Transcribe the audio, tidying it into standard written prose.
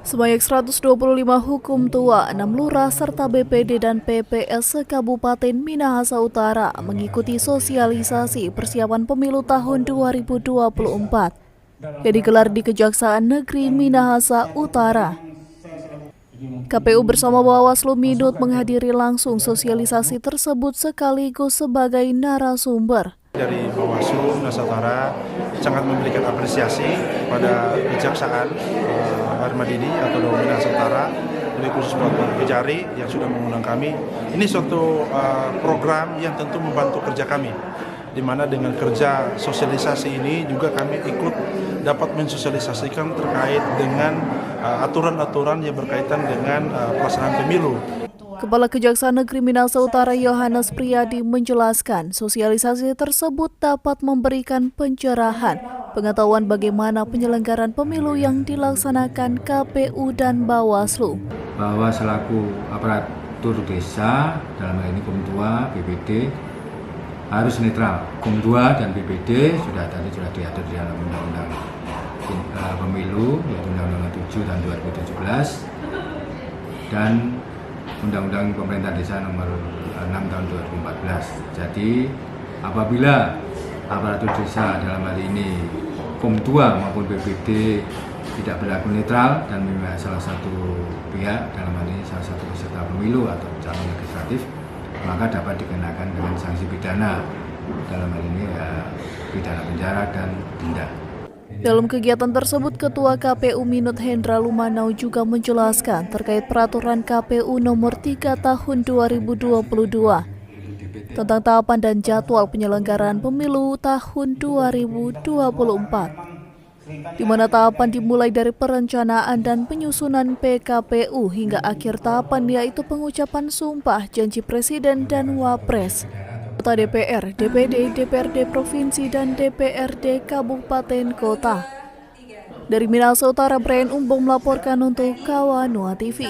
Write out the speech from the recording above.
Sebanyak 125 hukum tua, 6 lurah serta BPD dan PPS se-Kabupaten Minahasa Utara mengikuti sosialisasi persiapan pemilu tahun 2024 yang digelar di Kejaksaan Negeri Minahasa Utara. KPU bersama Bawaslu Minut menghadiri langsung sosialisasi tersebut sekaligus sebagai narasumber. Dari Bawaslu Minahasa Utara sangat memberikan apresiasi pada Kejaksaan Armadini atau Minahasa Utara, lebih khusus buat Kejari yang sudah mengundang kami. Ini suatu program yang tentu membantu kerja kami, di mana dengan kerja sosialisasi ini juga kami ikut dapat mensosialisasikan terkait dengan aturan-aturan yang berkaitan dengan pelaksanaan pemilu. Kepala Kejaksaan Negeri Minahasa Utara Yohanes Priyadi menjelaskan sosialisasi tersebut dapat memberikan pencerahan pengetahuan bagaimana penyelenggaraan pemilu yang dilaksanakan KPU dan Bawaslu. Bahwa selaku aparatur desa, dalam hal ini Komtua, BPD, harus netral. Komtua dan BPD sudah diatur di dalam Undang-Undang Pemilu, yaitu Undang-Undang 7 tahun 2017, dan Undang-Undang Pemerintah Desa nomor 6 tahun 2014. Jadi apabila aparatur desa dalam hal ini Komtua maupun BPD tidak berlaku netral dan memang salah satu pihak, dalam hal ini salah satu peserta pemilu atau calon legislatif, maka dapat dikenakan dengan sanksi pidana, dalam hal ini pidana penjara dan denda. Dalam kegiatan tersebut, Ketua KPU Minut Hendra Lumanau juga menjelaskan terkait peraturan KPU nomor 3 tahun 2022 tentang tahapan dan jadwal penyelenggaraan pemilu tahun 2024, di mana tahapan dimulai dari perencanaan dan penyusunan PKPU hingga akhir tahapan, yaitu pengucapan sumpah janji Presiden dan Wapres, Kota DPR, DPD, DPRD Provinsi, dan DPRD Kabupaten Kota. Dari Minahasa Utara, Brian Umbong melaporkan untuk Kawanua TV.